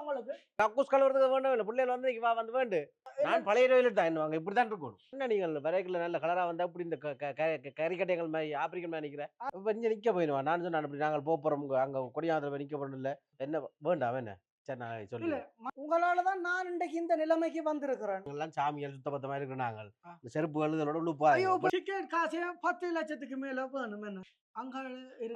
உங்களுக்கு கக்கூஸ் கழுவுறதுக்கு வேண்டாம் இல்லை பிள்ளைகள் வந்து வா வந்து வேண்டு நான் பழைய கோயிலில் தான் என்னவாங்க இப்படி தான் இருக்கணும் என்ன நீங்கள் வரைக்குள்ள நல்ல கலராக வந்தால் இப்படி இந்த கறிக்கட்டைகள் மாதிரி ஆப்பிரிக்கன் மாதிரி நிற்கிறேன் இப்போ இங்கே நிற்க போயிடுவான் நான் சொன்னேன் அப்படி நாங்கள் போகிறோம் அங்கே கொடியாந்திர நிற்க போகணும் இல்லை என்ன வேண்டாம் என்ன சரி நான் சொல்லி உங்களாலதான் நான் இன்றைக்கு இந்த நிலைமைக்கு வந்திருக்கிறேன் எல்லாம் சாமியால் சுத்தபத்தமாக இருக்கிற நாங்கள் இந்த செருப்புகள் இதோட உழுப்பா டிக்கெட் காசே 10 லட்சத்துக்கு மேல வேணும் என்ன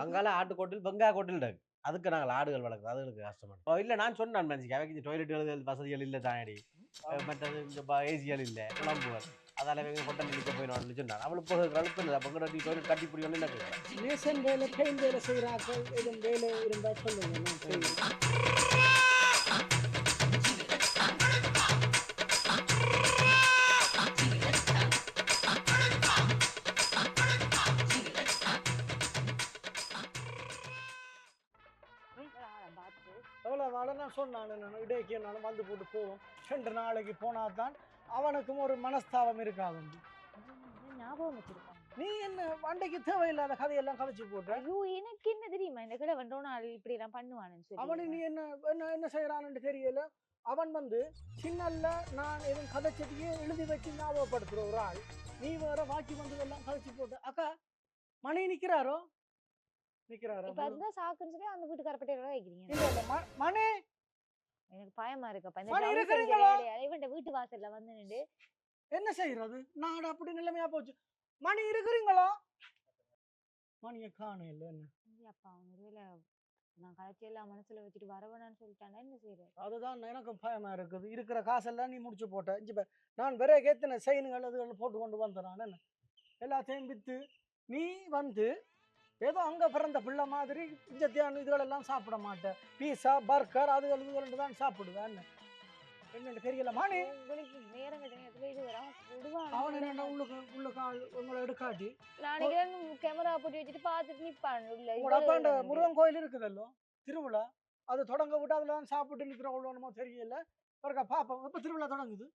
அங்கால ஆட்டுக்கோட்டில் வெங்காய கோட்டில் இருக்கு அதுக்கு நாங்கள் ஆடுகள் வளர்க்குறது அதுகளுக்கு கஷ்டமான இல்லை நான் சொன்னேன் மனுஷன் அவைக்கு டாய்லெட்டுகள் வசதிகள் இல்லை தானடி மற்றது இந்த ஏசிகள் இல்லை குழம்புகள் அதால ஹோட்டல் நிற்க போயிடுவான்னு சொன்னான் அவளுக்கு போகிற அழுப்பு இல்லை அப்போ டாய்லெட் கட்டி பிடிக்கணும் என்ன நேசன் வேலை பெயின் வேலை செய்கிறார்கள் எதுவும் வேலை இருந்தால் சொல்லுங்க நான் சொன்னான் இடைக்கு என்னாலும் வந்து போட்டு போவோம் 2 நாளைக்கு போனாதான் அவனுக்கும் ஒரு மனஸ்தாபம் இருக்காது ஞாபகம் வச்சிருக்கான் நீ என்ன அன்றைக்கு தேவையில்லாத கதையெல்லாம் கழிச்சு போட்ட ஐயோ எனக்கு என்ன தெரியுமா இந்த கடை வந்தோன்னா இப்படி எல்லாம் பண்ணுவானு சொல்லி அவனு நீ என்ன செய்யறான்னு தெரியல அவன் வந்து சின்னல்ல நான் எதுவும் கதைச்சதையே எழுதி வச்சு ஞாபகப்படுத்துற ஒரு ஆள் நீ வேற வாக்கி வந்து எல்லாம் கழிச்சு போட்ட அக்கா மணி நிக்கிறாரோ இப்ப அதுதான் சாக்குன்னு சொல்லி அந்த வீட்டு கரப்பட்டையோட வைக்கிறீங்க இல்ல மணி எனக்கு பயமா இருக்கப்பா இந்த வீட்டு வாசல்ல வந்து நின்று என்ன செய்யறது நாடு அப்படி நிலைமையா போச்சு மணி இருக்கிறீங்களா மணியை காண இல்ல என்ன அப்பா ஒருவேளை நான் கலைச்சி எல்லாம் மனசுல வச்சுட்டு வரவேணான்னு சொல்லிட்டானே என்ன செய்யறது அதுதான் எனக்கும் பயமா இருக்குது இருக்கிற காசெல்லாம் நீ முடிச்சு போட்ட நான் வேற கேத்தின செயின்கள் அதுகள் போட்டு கொண்டு வந்தேன் நான் என்ன எல்லாத்தையும் வித்து நீ வந்து ஏதோ அங்க பிறந்த பிள்ளை மாதிரி இஞ்சத்தியான இதுகளெல்லாம் சாப்பிட மாட்டேன் பீஸா பர்கர் அதுகள் இதுகள் தான் சாப்பிடுவேன் என்னன்னு தெரியல மாணி நேரம் அவன் என்ன உள்ளுக்கு உங்களை எடுக்காட்டி நான் கேமரா போட்டு வச்சுட்டு பாத்துட்டு நிப்பான் அப்பாண்ட முருகன் கோயில் இருக்குதல்லோ திருவிழா அது தொடங்க விட்டு அதுல சாப்பிட்டு நிக்கிறவங்களோ தெரியல பாருங்க பாப்போம் இப்ப திருவிழா தொடங்குது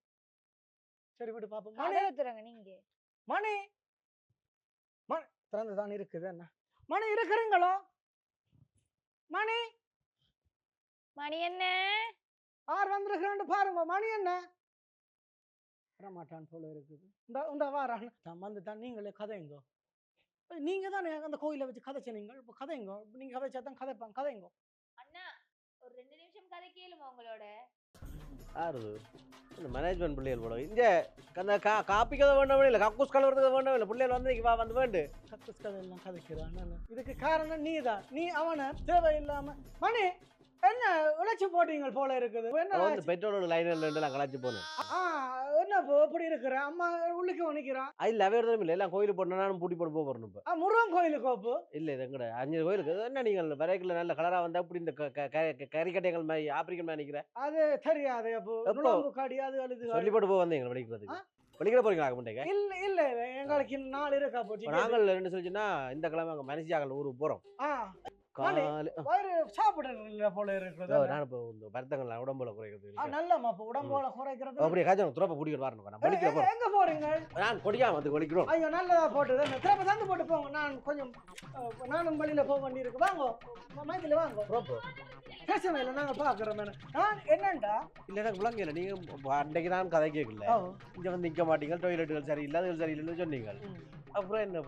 சரி விட்டு பாப்போம் மணி நீங்க மணி திறந்துதான் இருக்குது என்ன மணி இருக்கிறீங்களோ மணி மணி என்ன ஆறு வந்திருக்கிறான்னு பாருங்க மணி என்ன வரமாட்டான் போல இருக்குது இந்த வாரான் தான் வந்து தான் நீங்களே கதைங்கோ நீங்க தானே அந்த கோயிலை வச்சு கதைச்ச நீங்கள் இப்போ கதைங்கோ நீங்க கதைச்சா தான் கதைப்பாங்க கதைங்கோ அண்ணா ஒரு 2 நிமிஷம் கதை கேளுமா உங்களோட ஆறுது இந்த மேனேஜ்மெண்ட் பிள்ளைகள் போட இங்கே அந்த காப்பி கதை வேண்டாம் இல்லை கக்கூஸ் கழுவுறதுக்கு வேண்டாம் இல்லை பிள்ளைகள் வந்து வா வந்து வேண்டு கக்கூஸ் கதை எல்லாம் கதைக்கிறான் இதுக்கு காரணம் நீ தான் நீ அவனை தேவையில்லாம மணி என்ன உழைச்சி போட்டீங்க போல இருக்குது என்ன பெட்ரோலோட லைனில் நான் கலாச்சி போனேன் என்ன இப்படி இருக்கிற அம்மா உள்ளுக்கு நிக்கிறான் இல்ல வேறு இல்லை எல்லாம் கோயிலுக்கு போனாலும் பூட்டி போட்டு போறணும் இப்போ முருகன் கோயிலுக்கு இப்போ இல்லை இது எங்கட 5 கோயிலுக்கு என்ன நீங்கள் வரைக்குள்ள நல்ல கலரா வந்தா இப்படி இந்த கறிக்கட்டைகள் மாதிரி ஆப்பிரிக்கன் மாதிரி நிற்கிறேன் அது தெரியாது அப்போ காடி அது அழுது சொல்லி போட்டு போய் வந்தீங்க படிக்கிறதுக்கு படிக்கிற போறீங்களா முட்டைக்கு இல்ல இல்ல எங்களுக்கு 4 இருக்கா போச்சு நாங்கள் என்ன சொல்லிச்சுன்னா இந்த கிழமை அங்கே மனசியாக்கள் ஊருக்கு போறோம் சாப்பிட போல இருக்குது நான் இப்போ இந்த வருத்தங்கள் உடம்புல குறைக்கிறது நல்லமா உடம்புல குறைக்கிறது அப்படியே காய்ச்சல் துறப்ப கூட்டிட்டு வரணும் படிக்கிற எங்க போறீங்க நான் கொடிக்காம வந்து கொலிக்கிறோம் ஐயோ நல்லதா போட்டு திரும்ப தந்து போட்டு போங்க நான் கொஞ்சம் நானும் வழியில போக வேண்டி இருக்கு வாங்க மைக்கில வாங்க பிரச்சனை இல்லை நாங்க பாக்குறோம் நான் என்னண்டா இல்ல எனக்கு விளங்கல நீங்க அன்றைக்கு நான் கதை கேட்கல இங்க வந்து நிக்க மாட்டீங்க டாய்லெட்டுகள் சரியில்லை அதுகள் சரியில்லைன்னு சொன்னீங்க அப்புறம் என்ன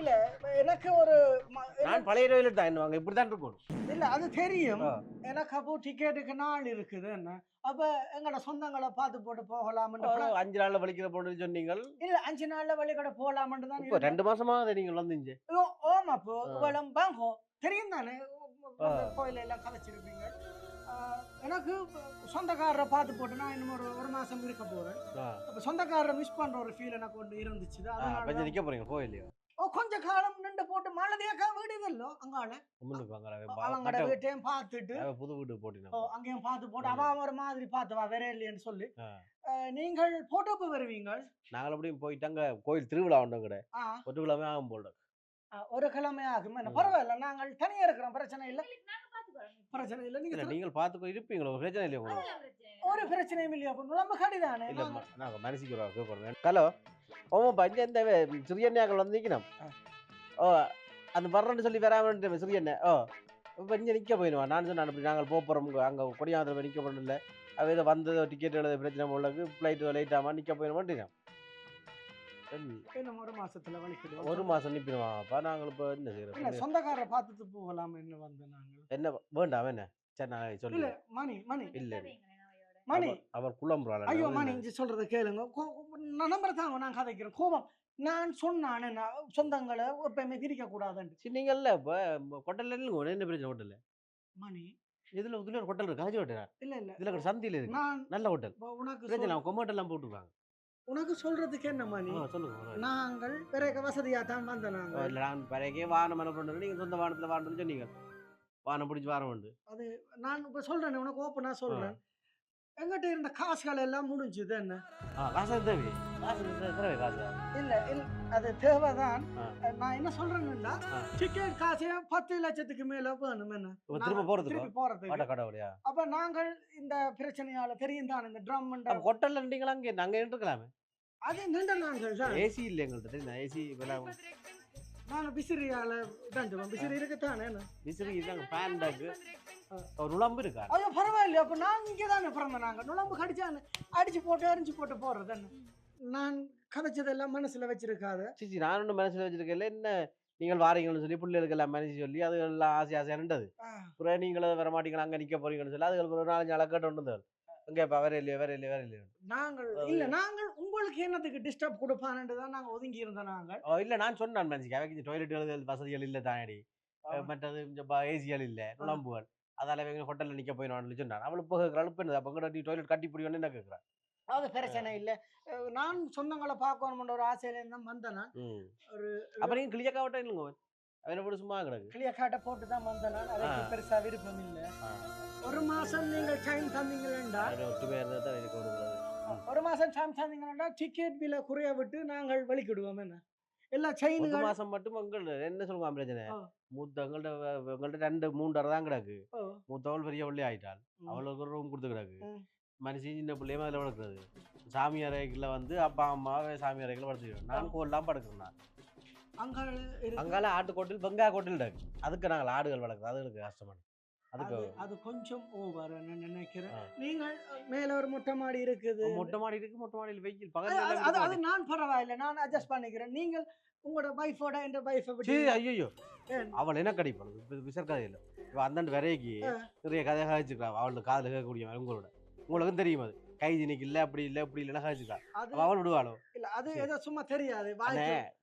இல்ல எனக்கு ஒரு நான் பழைய டாய்லெட் தான் என்னவாங்க இப்படிதான் இருக்கணும் இல்ல அது தெரியும் எனக்கு அப்போ டிக்கெட்டுக்கு நாள் இருக்குது என்ன அப்ப எங்களோட சொந்தங்களை பார்த்து போட்டு போகலாம்னு 5 நாள்ல வலிக்கிற போன்னு சொன்னீங்க இல்ல 5 நாள்ல வலிக்கட போகலாம்னு தான் இப்போ 2 மாசமா நீங்க வந்தீங்க ஓமா அப்போ வாங்கோ தெரியும் தானே கோயில எல்லாம் கதைச்சிருப்பீங்க எனக்கு சொந்தக்காரரை பார்த்து போட்டு நான் இன்னும் ஒரு மாசம் இருக்க போறேன் அப்ப சொந்தக்காரரை மிஸ் பண்ற ஒரு ஃபீல் எனக்கு ஒன்று இருந்துச்சு அதனால நிக்க போறீங்க கோயிலையோ கொஞ்ச காலம் நின்று போட்டு மாலதியாக்கா வீடு இதல்லோ அங்கால அவங்களோட வீட்டையும் பார்த்துட்டு புது வீடு போட்டு அங்கேயும் பார்த்து போட்டு அவன் ஒரு மாதிரி பார்த்துவா வேற இல்லைன்னு சொல்லி நீங்கள் போட்டோ வருவீங்க நாங்கள் அப்படியும் போயிட்டாங்க கோயில் திருவிழா உண்டோம் கடை ஒரு கிழமை ஆகும் போல ஒரு கிழமை ஆகும் என்ன பரவாயில்ல நாங்கள் தனியா இருக்கிறோம் பிரச்சனை இல்லை பிரச்சனை இல்லை நீங்கள் பார்த்து இருப்பீங்களோ பிரச்சனை இல்லையா ஒரு பிரச்சனையும் இல்லையா நம்ம கடிதானே இல்ல நாங்க மனசுக்கு ஹலோ ஓமாப்பா இங்க இந்த சிறியண்ணாக்கள் வந்து நிற்கணும் ஓ அந்த வர்றேன்னு சொல்லி வராம சிறியண்ண ஓ இப்போ இங்கே நிற்க போயிடுவான். நான் சொன்னேன் அப்படி நாங்கள் போகிறோம் அங்கே கொடியாந்திர நிற்க போகிறோம் இல்லை. அவ இதை வந்தது டிக்கெட் எழுத பிரச்சனை உள்ளது, ஃப்ளைட்டு லேட் ஆகாமல் நிற்க போயிடுவோம். இன்னும் 1 மாசத்துல வலிக்கிடுவோம். 1 மாதம் நிற்பிடுவான். அப்போ நாங்கள் இப்போ என்ன இல்ல செய்கிறோம்? சொந்தக்காரரை பார்த்துட்டு போகலாம் என்ன வந்து நாங்கள். என்ன வேண்டாம் என்ன? சரி நான் இல்ல சொல்லு. மணி இல்லை மணி அவர் குழம்புறாள். ஐயோ மணி இங்க சொல்றத கேளுங்க. நான் நம்பர் தாங்க, நான் கதைக்கிறேன். கோபம் நான் சொன்னானே நான் சொந்தங்களை எப்பயுமே பிரிக்க கூடாதுன்னு. சரி நீங்கள் இல்லை இப்போ ஹோட்டலில் இல்லைங்க, என்ன பிரச்சனை ஹோட்டலில்? மணி இதில் ஒரு ஹோட்டல் இருக்குது, ஹாஜி ஹோட்டல். இல்ல இல்ல இதில் ஒரு சந்தியில் இருக்கு, நான் நல்ல ஹோட்டல். உனக்கு பிரச்சனை அவன் கொமாட்டெல்லாம் போட்டுருக்காங்க. உனக்கு சொல்றதுக்கு என்ன மணி, சொல்லுங்க. நாங்கள் பிறகு வசதியா தான் வந்த நாங்கள். இல்லை நான் பிறகே வாகனம் அனுப்புறது, நீங்கள் சொந்த வாகனத்தில் வாகனம்னு சொன்னீங்க. வாகனம் பிடிச்சி வாரம் உண்டு. அது நான் இப்ப சொல்றேன், உனக்கு ஓப்பனா சொல்றேன். எங்கிட்ட இருந்த காசுகள் எல்லாம் முடிஞ்சுது. என்ன காசு தேவை, தேவை காசு. இல்ல இல்ல அது தேவைதான். நான் என்ன சொல்றேன்னா டிக்கெட் காசே 10 லட்சத்துக்கு மேல வேணும். என்ன திரும்ப போறதுக்கு கடவுளையா? அப்ப நாங்கள் இந்த பிரச்சனையால தெரியும் தான் இந்த ட்ரம் ஹோட்டல்ல இருந்தீங்களா? அங்கே இருக்கலாமே. அது நின்று நாங்கள் ஏசி இல்லை எங்கள்கிட்ட. ஏசி நாங்கள் விசிறியால தண்டுவோம். விசிறி இருக்குத்தானே? விசிறி இதாங்க ஃபேன் டாக்கு ஒரு நுழம்பு இருக்கா? ஐயோ பரவாயில்ல. அப்ப நாங்க இங்கே தானே பிறந்தோம். நாங்க நுழம்பு கடிச்சான்னு அடிச்சு போட்டு அரிஞ்சு போட்டு போறது என்ன. நான் கதைச்சதெல்லாம் மனசுல வச்சிருக்காது. சிச்சி நான் ஒன்றும் மனசுல வச்சிருக்கல. என்ன நீங்கள் வாரீங்கன்னு சொல்லி பிள்ளைகளுக்கு எல்லாம் மனசு சொல்லி அது எல்லாம் ஆசையா நின்றது. அப்புறம் நீங்களும் வர மாட்டீங்களா, அங்கே நிற்க போறீங்கன்னு சொல்லி அதுக்கு ஒரு 4 நாள் கேட்டு வந்தது. இங்கே இப்போ வேற இல்லையா நாங்கள் இல்ல நாங்கள் உங்களுக்கு என்னத்துக்கு டிஸ்டர்ப் கொடுப்பான்னு தான் நாங்கள் ஒதுங்கி இருந்தோம். நாங்கள் இல்லை நான் சொன்னேன் மனசுக்கு அவைக்கு டாய்லெட் வசதிகள் இல்லை தானடி, மற்றது ஏசிகள் இல்லை, நுழம்புகள், அதால ஹோட்டலில் நிற்க போயிடுவான்னு சொன்னான். அவளுக்கு இப்போ கேட்குறாள். இப்போ என்ன அப்போ டாய்லெட் கட்டி பிடிவான்னு என்ன கேட்குறான். அது பிரச்சனை இல்லை. நான் சொந்தங்களை பார்க்கணும்ன்ற ஒரு ஆசையில தான் வந்தேன். ஒரு அப்புறம் நீங்கள் கிளியக்கா விட்டா இல்லைங்க, அவனை போட்டு சும்மா கிடக்கு. கிளியர் காட்டை போட்டு தான் வந்தேன். அதுக்கு பெருசா விருப்பம் இல்லை. 1 மாசம் நீங்கள் டைம் தந்தீங்களா? ஒற்றுமையாக இருந்தால் தான் எனக்கு கொடுக்குறது. 1 மாசம் டைம் தந்தீங்கன்னா டிக்கெட் விலை குறைய விட்டு நாங்கள் வலிக்கிடுவோம். என்ன எல்லா செயின்கள் 1 மாசம் மட்டும் உங்கள் என்ன சொல்லுங்க பிரச்சனை. மூத்த எங்கள்கிட்ட 2-3 தான் கிடக்கு. மூத்தவள் பெரிய பிள்ளை ஆயிட்டாள். அவளுக்கு ஒரு ரூம் கொடுத்து கிடக்கு. மனுஷன் சின்ன பிள்ளையும் அதில் வளர்க்குறது. சாமி அறைக்குள்ள வந்து அப்பா அம்மாவே சாமி அறைக்குள்ள வளர்த்துக்கிறோம். நான் கோல்லாம் படுக்கிறேன். அங்கால ஆட்டுக்கோட்டில் வெங்காய கோட்டில் இருக்கு. அதுக்கு நாங்கள் ஆடுகள் வளர்க்குறோம். அதுகளுக்கு கஷ்டமான அது கொஞ்சம் ஓவர் நினைக்கிறேன். நீங்கள் மேல ஒரு மொட்டை மாடி இருக்குது. மொட்டை மாடியில் வெயில் பகல். அது நான் பரவாயில்லை, நான் அட்ஜஸ்ட் பண்ணிக்கிறேன். நீங்கள் உங்களோட வைஃபோட இந்த வைஃபை ஐயோ அவள் என்ன கிடைப்பாள் விசர் கதையில். இப்போ அந்தாண்டு வரைக்கு நிறைய கதை கதைச்சுக்கலாம். அவளுக்கு காதில் கேட்கக்கூடிய உங்களுக்கும் தெரியும். அது கைதினிக்கு இல்லை அப்படி இல்லை இப்படி இல்லைன்னா கதைச்சுக்கலாம். அவள் விடுவாளோ இல்லை, அது ஏதோ சும்மா தெரியாது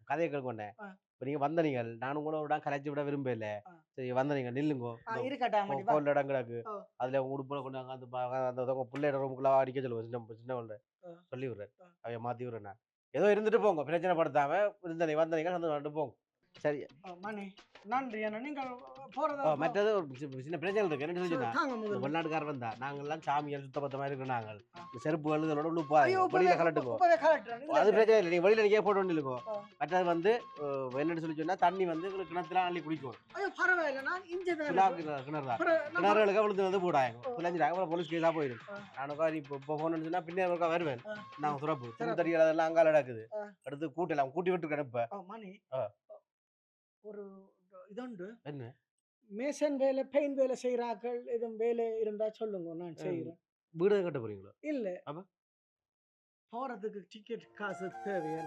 கதையை கேட்கொண்டேன். இப்போ நீங்கள் வந்த நீங்கள் நான் உங்களோட கலைச்சி விட விரும்பல. சரி வந்த நீங்கள் நில்லுங்கோ, கோல் இடம் கிடக்கு, அதில் உங்க உடுப்புல கொண்டு அந்த பிள்ளையோட ரூமுக்குள்ள அடிக்க சொல்லுவோம். சின்னவள்ட சொல்லி விடுறேன், அவைய மாற்றி விடுறேன். ஏதோ இருந்துட்டு போங்க, பிரச்சனை படுத்தாம இருந்தீங்க வந்தீங்க சந்தோஷம் போங்க. சரி மணி நன்றி. நீங்கள் போறதா மற்றது ஒரு சின்ன பிரச்சனை இருக்கு. என்ன சொல்லிச்சுன்னா வெளிநாட்டுக்காரர் வந்தா நாங்கள்லாம் சாமியால் சுத்தபத்தமா இருக்கிறோம். நாங்கள் செருப்பு கழுதலோட வெளியில கலட்டுக்கோ, அது பிரச்சனை இல்லை. நீங்க வெளியில நீங்க போட்டு ஒன்று இருக்கோ. மற்றது வந்து என்னன்னு சொல்லி சொன்னா தண்ணி வந்து கிணத்துல அள்ளி குடிக்கும். கிணறுகளுக்கு விழுந்து வந்து போடாங்க பிள்ளைஞ்சிட்டாங்க. அப்புறம் போலீஸ் கேஸா போயிடும். நானுக்கா இப்போ போகணும்னு சொன்னா பின்னே வருவேன். நாங்க சுரப்பு தறி அதெல்லாம் அங்கால நடக்குது. அடுத்து கூட்டலாம் கூட்டி விட்டு கிடப்ப ஒரு இதுண்டு. என்ன மேசன் வேலை பெயிண்ட் வேலை செய்யறாக்கள் எதுவும் வேலை இருந்தா சொல்லுங்க, நான் செய்யறேன். வீடு கட்ட போறீங்களா? இல்ல அப்ப போறதுக்கு டிக்கெட் காசு தேவையா?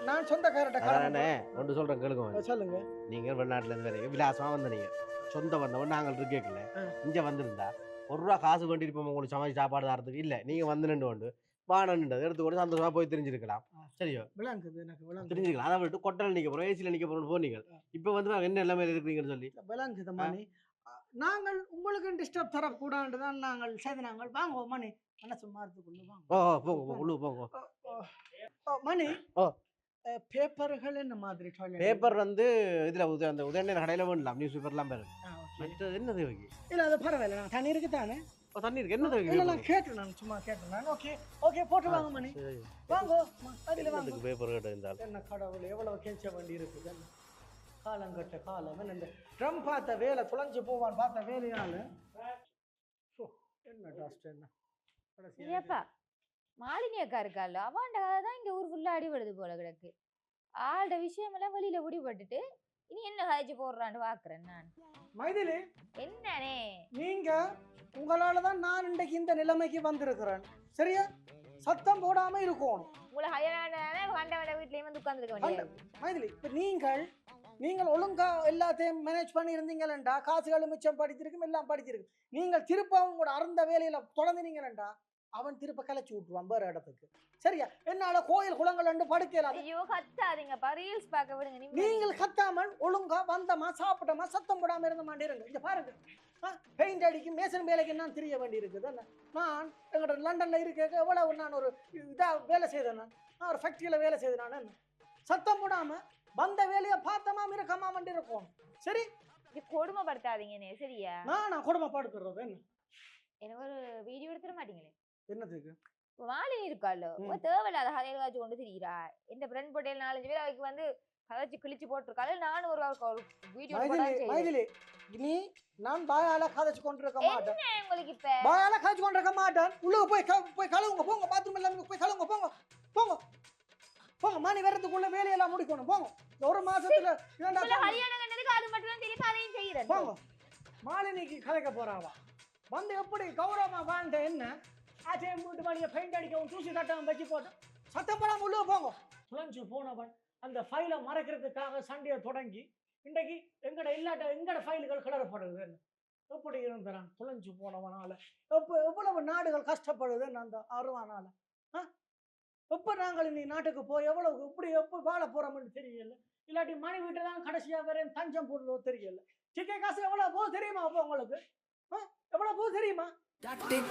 நான் சொந்தக்காரட்ட ஒன்று சொல்றேன் கேளுங்க. சொல்லுங்க. நீங்க வெளிநாட்டுல இருந்து வரீங்க, விலாசமா வந்தீங்க, சொந்த வந்தவன் நாங்கள் இருக்கேக்கல. இங்க வந்திருந்தா 1 ரூபா காசு வேண்டி இருப்போம் உங்களுக்கு சமைச்சு சாப்பாடு தரத்துக்கு. இல்ல நீங்க வந்து நின்று கொண்டு வானன்றது எடுத்து கூட சந்தோஷமா போய் தெரிஞ்சிருக்கலாம். சரியோ தெரிஞ்சிருக்கலாம். அதை விட்டு கொட்டல் நிக்க போறோம், ஏசியில நிக்க போறோம் போனீங்க. இப்ப வந்து என்ன எல்லாமே இருக்கிறீங்கன்னு சொல்லி விளங்குது மணி. நாங்கள் உங்களுக்கு டிஸ்டர்ப் தரக்கூடாதுதான் நாங்கள் செய்து நாங்கள் வாங்க மணி. மனசு மாறதுக்குள்ள போங்க மணி. பேப்பர்கள் என்ன மாதிரி? பேப்பர் வந்து இதுல அந்த உதயநிலை கடையில வேண்டாம், நியூஸ் பேப்பர்லாம் பேரு. என்ன தேவைக்கு இல்ல அது பரவாயில்ல, நான் தண்ணி இருக்கு தானே. தண்ணி இருக்கு என்ன தேவைக்கு? இல்ல நான் கேட்டேன், நான் சும்மா கேட்டேன். ஓகே ஓகே போட்டு வாங்க மணி, வாங்க அதுல வாங்க. பேப்பர் கேட்ட இருந்தால் என்ன கடவுள் எவ்வளவு கேட்ச வேண்டி இருக்குது. காலங்கட்ட காலம் இந்த ட்ரம் பார்த்த வேலை துளைஞ்சு போவான் பார்த்த வேலையால என்ன டாஸ்ட் என்ன ஏப்பா மாலினி அக்கா இருக்காள், அவாண்ட தான் இங்க ஊர் ஃபுல்லா அடிபடுது போல கிடக்கு. ஆளோட விஷயம் எல்லாம் வெளியில விடுபட்டுட்டு இனி என்ன காய்ச்சி போடுறான்னு பாக்குறேன் நான். மைதிலி என்னனே நீங்க உங்களால தான் நான் இன்றைக்கு இந்த நிலைமைக்கு வந்திருக்கிறேன். சரியா? சத்தம் போடாம இருக்கணும். உங்களை ஹையரான கண்டவட வீட்லயும் வந்து உட்கார்ந்துருக்க வேண்டியது. மைதிலி இப்ப நீங்கள் ஒழுங்கா எல்லாத்தையும் மேனேஜ் பண்ணி இருந்தீங்களா, காசுகளும் மிச்சம் படித்திருக்கும், எல்லாம் படிச்சிருக்கு. நீங்கள் திருப்பவும் கூட அறந்த வேலையில தொடர்ந்துனீங்களா, அவன் திருப்ப கலைச்சு விட்டுருவான் வேற இடத்துக்கு. சரியா? என்னால கோயில் குளங்கள் ரெண்டு படுக்கல. ஐயோ கத்தாதீங்கப்பா, ரீல்ஸ் பார்க்க விடுங்க. நீங்கள் கத்தாமல் ஒழுங்கா வந்தமா சாப்பிட்டமா சத்தம் போடாம இருந்த மாட்டேருங்க. இங்க பாருங்க, பெயிண்ட் அடிக்கு மேசன் வேலைக்கு என்ன தெரிய வேண்டி இருக்குது. நான் எங்கட லண்டன்ல இருக்க எவ்வளவு நான் ஒரு இதா வேலை செய்தேன். நான் ஒரு ஃபேக்டரியில வேலை செய்தேன். நான் சத்தம் போடாம வந்த வேலையை பார்த்தமா இருக்கமா வண்டி இருக்கும். சரி, கொடுமைப்படுத்தாதீங்கண்ணே. சரியா? நான் கொடுமைப்படுத்துறது என்ன? எனக்கு ஒரு வீடியோ எடுத்துட மாட்டீங்களே? என்னதுக்கு? மாலினி இருக்காளோ தேவையில்லாத கதையில காய்ச்சி கொண்டு திரிகிறா. இந்த ஃப்ரெண்ட் போட்டேல் 4-5 பேர் அவருக்கு வந்து கதைச்சு கிழிச்சு போட்டிருக்காள். நானும் ஒரு வீடியோ மைதிலி நீ நான் பாயால கதைச்சு கொண்டிருக்க மாட்டேன். உங்களுக்கு இப்ப பாயால கதைச்சு கொண்டிருக்க மாட்டேன். உள்ள போய் கழுவுங்க போங்க. பாத்ரூம் எல்லாம் போய் கழுவுங்க போங்க போங்க போங்க. மணி வரதுக்குள்ள வேலையெல்லாம் முடிக்கணும் போங்க. ஒரு மாசத்துல ஹரியானா கண்டதுக்கு அது மட்டும் தான் தெரியும். அதையும் செய்யறேன் போங்க. மாலினிக்கு கலைக்க போறாவா வந்து எப்படி கௌரவமா வாழ்ந்த என்ன ஆச்சரியம் வீட்டு மணியை பெயிண்ட் அடிக்கவும் தூசி கட்டவும் வச்சு போட்டு சத்தம் போடாம உள்ள போங்க. துளைஞ்சு போனவன் அந்த ஃபைலை மறைக்கிறதுக்காக சண்டையை தொடங்கி இன்றைக்கு எங்கட ஃபைல்கள் கிளறப்படுது. எப்படி இருந்தான் துளைஞ்சு போனவனால எவ்வளவு நாடுகள் கஷ்டப்படுதுன்னு அந்த அருவானால. எப்ப நாங்கள் நீ நாட்டுக்கு போய் எவ்வளவு எப்படி வாழ போறோம்னு தெரியல. இல்லாட்டி மணி வீட்டு தான் கடைசியா வேற தஞ்சம் போடுறதோ தெரியல. டிக்கெட் காசு எவ்வளவு போகுது தெரியுமா? அப்போ உங்களுக்கு எவ்வளவு போகுது தெரியுமா? Got it,